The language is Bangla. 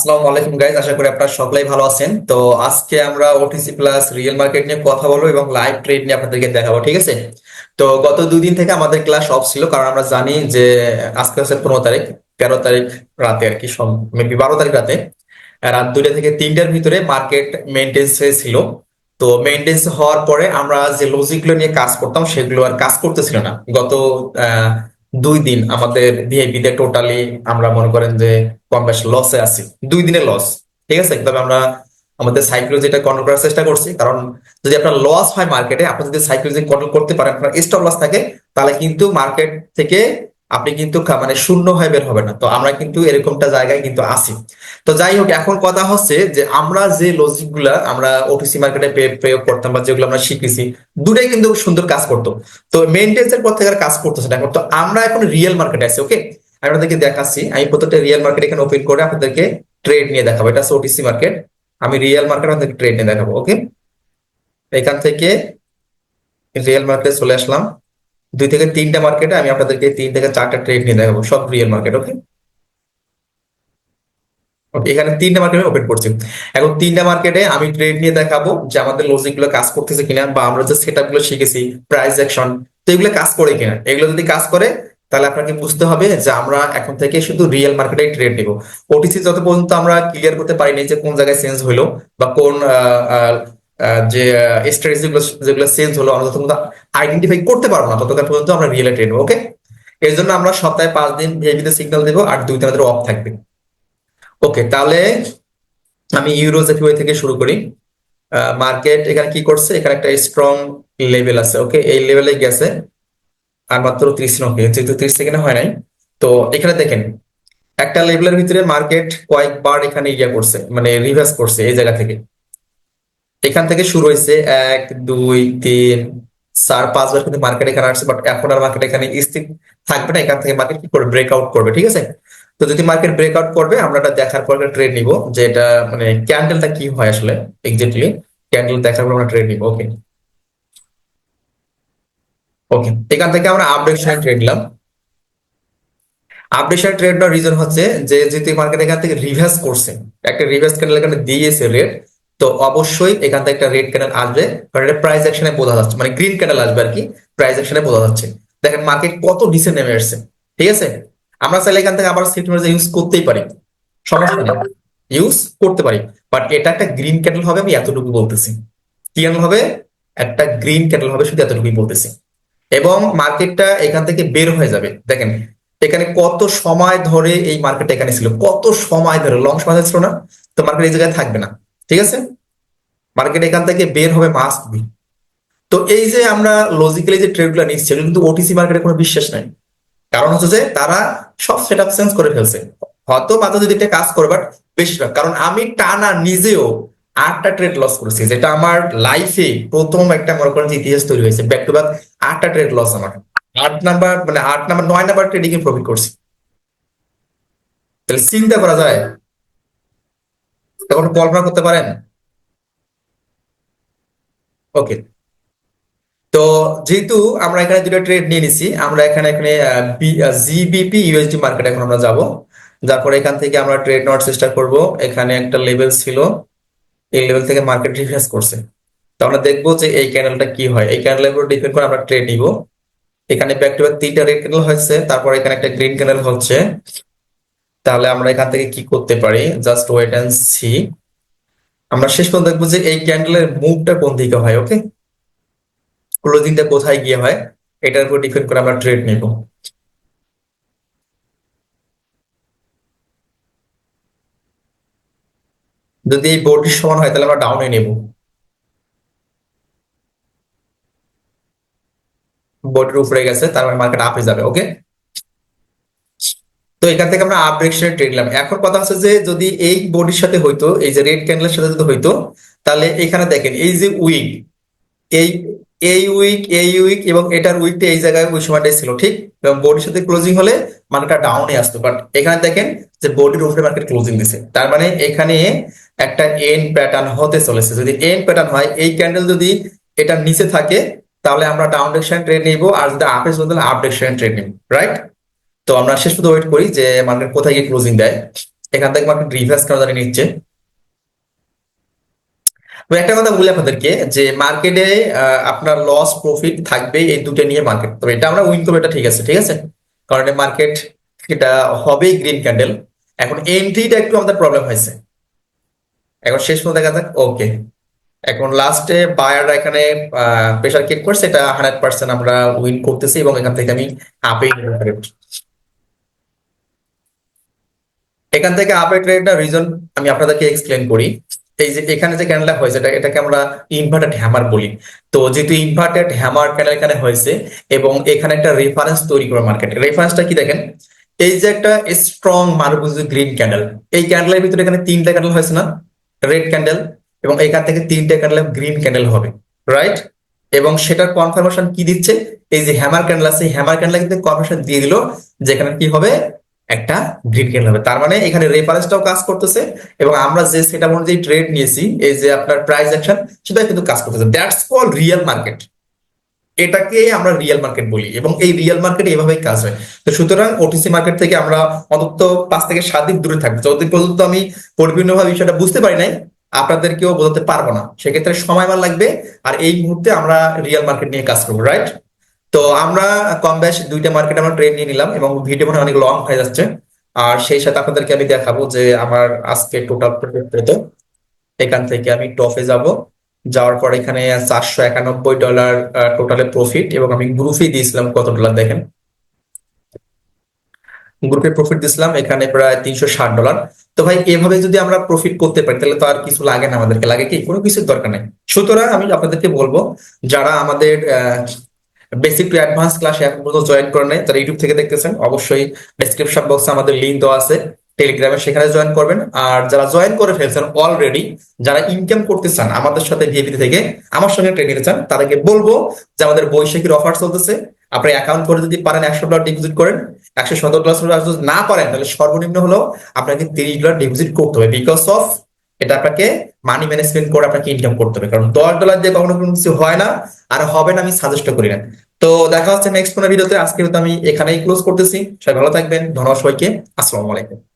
আসসালামু আলাইকুম গাইজ, আশা করি আপনারা সকলেই ভালো আছেন। তো আজকে আমরা ওটিসি প্লাস রিয়েল মার্কেট নিয়ে কথা বলবো এবং লাইভ ট্রেড নিয়ে আপনাদেরকে দেখাবো, ঠিক আছে? তো গত 2 দিন থেকে আমাদের ক্লাস অফ ছিল, কারণ আমরা জানি যে আজকে হচ্ছে 15 তারিখ। 13 তারিখ রাতে আর কি, মেবি 12 তারিখ রাতে রাত 2টা থেকে 3টার ভিতরে মার্কেট মেনটেন্স হয়েছিল। তো মেনটেন্স হওয়ার পরে আমরা যে লজিকগুলো নিয়ে কাজ করতাম সেগুলো আর কাজ করতেছিল না। গত 2 দিন আমাদের ভিআইপি তে টোটালি আমরা মনে করেন যে কম বেশ লসে আছি, 2 দিনের লস। ঠিক আছে, তবে আমরা আমাদের সাইকোলজিটা কন্ট্রোল করার চেষ্টা করছি, কারণ যদি আপনার লস হয় মার্কেটে, আপনি যদি সাইকোলজি কন্ট্রোল করতে পারেন, আপনার স্টপ লস থাকে, তাহলে কিন্তু মার্কেট থেকে আপনি কিন্তু মানে শূন্য হয়ে বের হবে না। তো আমরা কিন্তু এরকমটা জায়গায় কিন্তু আছি। তো যাই হোক, এখন কথা হচ্ছে যে আমরা যে লজিক গুলা আমরা ওটিসি মার্কেটে প্রয়োগ করতাম বা যেগুলো আমরা শিখেছি, দুটাই কিন্তু সুন্দর কাজ করতো। তো মেনটেন্স এর পর থেকে আর কাজ করতেছে না এখন। তো আমরা এখন রিয়েল মার্কেটে আছি। ওকে, আমি আপনাদেরকে দেখাচ্ছি। আমি প্রত্যেকটা রিয়েল মার্কেট এখানে ওপেন করে আপনাদেরকে ট্রেড নিয়ে দেখাবো। এটা হচ্ছে ওটিসি মার্কেট, আমি রিয়েল মার্কেট আপনাদেরকে ট্রেড নিয়ে দেখাবো। ওকে, এখান থেকে রিয়েল মার্কেটে চলে আসলাম। 2 থেকে 3টা মার্কেটে আমি আপনাদেরকে 3 থেকে 4টা ট্রেড নিয়ে দেখাবো, সব রিয়েল মার্কেট। ওকে, ওকে, এখানে 3টা মার্কেটে ওপেন করছি। এখন 3টা মার্কেটে আমি ট্রেড নিয়ে দেখাবো যে আমাদের লজিক গুলো কাজ করতেছে কিনা, বা আমরা যে সেট গুলো শিখেছি, প্রাইস অ্যাকশন, তো এগুলো কাজ করে কিনা। এগুলো যদি কাজ করে, তাহলে আপনাকে বুঝতে হবে যে আমরা এখন থেকে শুধু রিয়েল মার্কেটে ট্রেড নিব। ওটিসি যত পর্যন্ত আমরা ক্লিয়ার করতে পারিনি যে কোন জায়গায় চেঞ্জ হলো বা কোন যে স্ট্র্যাটেজি গুলো যেগুলো চেঞ্জ হলো, আমরা ততক্ষণ আইডেন্টিফাই করতে পারবো না, ততক্ষণ পর্যন্ত আমরা রিয়েলে ট্রেড নেবো। ওকে, এর জন্য আমরা সপ্তাহে 5 দিন ভিআইপিতে সিগন্যাল দেবো আর 2 দিন আমাদের অফ থাকবে। ওকে, তাহলে আমি ইউরো জেপিওয়াই থেকে শুরু করি। মার্কেট এখানে কি করছে, এখানে একটা স্ট্রং লেভেল আছে। ওকে, এই লেভেলে গেছে আর মাত্র 30 ওকে, যেহেতু 30 সেকেন্ডে হয় নাই। তো এখানে দেখেন, একটা লেভেলের ভিতরে মার্কেট কয়েকবার এখানে ইয়া করছে, মানে রিভার্স করছে এই জায়গা থেকে। এখান থেকে শুরু হয়েছে 1 2 3 4 5 বার কিন্তু মার্কেট এখানে আসছে, বাট এখন আর মার্কেট এখানে স্থির থাকবে না। এখান থেকে মার্কেট কি করবে, ব্রেকআউট করবে। ঠিক আছে, তো যদি মার্কেট ব্রেকআউট করবে, আমরা এটা দেখার পর ট্রেড নিব যে এটা মানে ক্যান্ডেলটা কি হয় আসলে এক্স্যাক্টলি। ক্যান্ডেল দেখার পর আমরা ট্রেড নিব। ওকে, ওকে, এখান থেকে আমরা আপডেশনে ট্রেড নিলাম। আপডেশন ট্রেড নেওয়ার রিজন হচ্ছে যে যেহেতু মার্কেট এখান থেকে রিভার্স করছে, একটা রিভার্স ক্যান্ডেল এখানে দিয়েছে রেড, তো অবশ্যই এখান থেকে একটা রেড ক্যান্ডেল আসবে, কারণ এটা প্রাইস অ্যাকশনে বোঝা যাচ্ছে, মানে গ্রিন ক্যান্ডেল আসবে আর কি, প্রাইস অ্যাকশনে বোঝা যাচ্ছে। দেখেন মার্কেট কত নিচে নেমে আসছে। ঠিক আছে, আমরা চাইলে এখান থেকে আবার সিফট মেজার ইউজ করতেই পারি, সমস্যা নেই, ইউজ করতে পারি। বাট এটা একটা গ্রিন ক্যান্ডেল হবে, আমি এতটুকু বলতেছি। কি ক্যান্ডেল হবে, একটা গ্রিন ক্যান্ডেল হবে, শুধু এতটুকুই বলতেছি। এবং মার্কেটটা এখান থেকে বের হয়ে যাবে। দেখেন এখানে কত সময় ধরে এই মার্কেট এখানে ছিল, কত সময় ধরে, লং সময় ধরে ছিল না। তো মার্কেট এই জায়গায় থাকবে না। ঠিক আছে, মার্কেট এখান থেকে বের হবে মাস্ট বি। তো এই যে আমরা লজিক্যালি যে ট্রেড গুলো নিচ্ছি, সেগুলো কিন্তু ওটিসি মার্কেটে কোনো বিশ্বাস নাই। কারণ হচ্ছে যে তারা সব সেট আপ চেঞ্জ করে ফেলছে। হয়তো মাত্র যদি একটা কাজ করে, বাট বেশিরভাগ, কারণ আমি টানা নিজেও 8টা ট্রেড লস করেছি, যেটা আমার লাইফে প্রথম একটা মনে করেন যে ইতিহাস তৈরি হয়েছে, ব্যাক টু ব্যাক 8টা ট্রেড লস আমার। 8 নাম্বার মানে 8 নাম্বার 9 নাম্বার ট্রেডিং এ প্রফিট করছি। তাহলে চিন্তা করা যায়, তখন কল্পনা করতে পারেন। ওকে, তো যেহেতু আমরা এখানে 2টা ট্রেড নিয়ে নিছি, আমরা এখানে এখানে জিবিপি ইউএসডি মার্কেট এখন আমরা যাব। তারপরে এখান থেকে আমরা ট্রেড নেওয়ার চেষ্টা করব। এখানে একটা লেভেল ছিল, এই লেভেল থেকে মার্কেট রিভার্স করছে। তো আমরা দেখবো যে এই ক্যান্ডেলটা কি হয়, এই ক্যান্ডেলের উপর ডিপেন্ড করে আমরা ট্রেড নিব। এখানে ব্যাক টু ব্যাক 3টা রেড ক্যান্ডেল হয়েছে, তারপর এখানে একটা গ্রিন ক্যান্ডেল হচ্ছে। তাহলে আমরা এখান থেকে কি করতে পারি, জাস্ট ওয়েট এন্ড সি। আমরা শেষ পর্যন্ত দেখবো যে এই ক্যান্ডেলের মুভটা কোন দিকে হয়। ওকে, ক্লোজিংটা কোথায় গিয়ে হয়, এটার উপর ডিপেন্ড করে আমরা ট্রেড নিব। যদি এই বোর্ডটির সমান হয়, তাহলে আমরা ডাউনে নেব। বোর্ডের উপরে গেছে, তার মানে মার্কেট আপে যাবে। ওকে, তো এখান থেকে আমরা আপ ডিরেকশনে ট্রেড নিলাম। এখন কথা হচ্ছে যে যদি এই বডির সাথে হইতো, এই যে রেড ক্যান্ডেলের সাথে যদি হইতো, তাহলে এখানে দেখেন এই যে উইক, এই এই উইক, এই উইক এবং এটার উইকটা এই জায়গায় ওই সময়টাই ছিল, ঠিক। এবং বডির সাথে ক্লোজিং হলে মার্কেটটা ডাউনে আসতো, বাট এখানে দেখেন যে বডির উপরে মার্কেট ক্লোজিং দিছে, তার মানে এখানে একটা এন প্যাটার্ন হতে চলেছে। যদি এন প্যাটার্ন হয়, এই ক্যান্ডেল যদি এটার নিচে থাকে, তাহলে আমরা ডাউন ডিরেকশন ট্রেড নিব, আর যদি আপে চলে তাহলে আপ ডিরেকশন ট্রেড নিব, রাইট। তো আমরা শেষ পর্যন্ত ওয়েট করি যে মার্কেট কোথায় গিয়ে ক্লোজিং দেয়। এখান থেকে মার্কেট রিভার্স কেন জানি নিচ্ছে। তো একটা কথা বলি আপনাদেরকে যে মার্কেটে আপনার লস প্রফিট থাকবে এই দুটো নিয়ে মার্কেট, তবে এটা আমরা উইন করবো, এটা ঠিক আছে, ঠিক আছে, কারণ মার্কেট এটা হবেই গ্রিন ক্যান্ডেল। এখন এন্ট্রিটা একটু আমাদের প্রবলেম হয়েছে, এখন শেষ পর্যন্ত দেখা যাক। ওকে, এখন লাস্টে বায়াররা এখানে প্রেসার ক্রিয়েট করছে, এটা 100% আমরা উইন করতেছি এবং এখান থেকে আমি আপে এখান থেকে আপে ট্রেডটা রিজন আমি আপনাদেরকে এক্সপ্লেন করি। এই যে এখানে যে ক্যান্ডেলটা হয়েছে এটাকে আমরা ইনভার্টেড হ্যামার বলি। তো যেহেতু ইনভার্টেড হ্যামার ক্যান্ডেল এখানে হয়েছে এবং এখানে একটা রেফারেন্স তৈরি করে মার্কেট, রেফারেন্সটা কি দেখেন, এই যে একটা স্ট্রং মারুবুজ গ্রিন ক্যান্ডেল, এই ক্যান্ডেলের ভিতরে এখানে তিনটা ক্যান্ডেল হয়েছে না, রেড ক্যান্ডেল, এবং এখান থেকে তিনটা ক্যান্ডেল গ্রিন ক্যান্ডেল হবে, রাইট? এবং সেটার কনফার্মেশন কি দিচ্ছে, এই যে হ্যামার ক্যান্ডেল আছে, হ্যামার ক্যান্ডেল কিন্তু কনফার্মেশন দিয়ে দিল যে এখানে কি হবে, একটা গ্রিন ক্যান্ডেল হবে। তার মানে এখানে রেফারেন্সটাও কাজ করতেছে এবং আমরা যে সেটা অনুযায়ী ট্রেড নিয়েছি, এই যে আপনার প্রাইস অ্যাকশন, সেটা কিন্তু কাজ করতেছে। দ্যাটস কল রিয়েল মার্কেট, এটাকে আমরা রিয়েল মার্কেট বলি এবং এই রিয়েল মার্কেট এইভাবেই কাজ হয়। তো সুতরাং ওটিসি মার্কেট থেকে আমরা অন্তত 5 থেকে 7 দিন দূরে থাকবো, যতদিন পর্যন্ত আমি পরিপূর্ণভাবে বিষয়টা বুঝতে পারি নাই, আপনাদেরকেও বোঝাতে পারবো না, সেক্ষেত্রে সময় আমার লাগবে। আর এই মুহূর্তে আমরা রিয়েল মার্কেট নিয়ে কাজ করবো, রাইট? তো আমরা কম বেশ দুইটা মার্কেট আমরা ট্রেড নিয়ে নিলাম এবং ভিডিও মনে হয় অনেক লং হয়ে যাচ্ছে। আর সেই সাথে আপনাদেরকে আমি দেখাবো যে আমার আজকে টোটাল প্রফিট পেতে, এখান থেকে আমি টপে যাব, যাওয়ার পর এখানে $491 টোটালে প্রফিট, এবং আমি গ্রুপে দিয়েছিলাম কত ডলার দেখেন, গ্রুপে প্রফিট দিয়েছিলাম এখানে প্রায় $360। তো ভাই এভাবে যদি আমরা প্রফিট করতে পারি তাহলে তো আর কিছু লাগে না, আমাদেরকে লাগে কি, কোনো কিছুর দরকার নেই। সুতরাং আমি আপনাদেরকে বলবো, যারা আমাদের বেসিক টু অ্যাডভান্স ক্লাসে এখন পর্যন্ত জয়েন করে নাই, তারা ইউটিউব থেকে দেখতেছেন, অবশ্যই ডেসক্রিপশন বক্সে আমাদের লিঙ্ক দেওয়া আছে টেলিগ্রামে, সেখানে জয়েন করবেন। আর যারা জয়েন করে ফেলছেন অলরেডি, যারা ইনকাম করতে চান আমাদের সাথে ভিএপি থেকে, আমার সঙ্গে ট্রেড নিতে চান, তাদেরকে বলবো যে আমাদের বৈশাখীর অফার চলতেছে। আপনি অ্যাকাউন্ট করে যদি পারেন $100 ডিপোজিট করেন, $117 যদি না পারেন তাহলে সর্বনিম্ন হলেও আপনাকে $30 ডিপোজিট করতে হবে, বিকজ অফ এটা আপনাকে মানি ম্যানেজমেন্ট করে আপনাকে ইনকাম করতে হবে, কারণ $10 দিয়ে কখনো কোনো কিছু হয় না, আর হবে না, আমি সাজেস্ট করি না। তো দেখা হচ্ছে নেক্সট কোনো ভিডিওতে, আজকে তো আমি এখানেই ক্লোজ করতেছি। সবাই ভালো থাকবেন, ধন্যবাদ সবাইকে, আসসালামু আলাইকুম।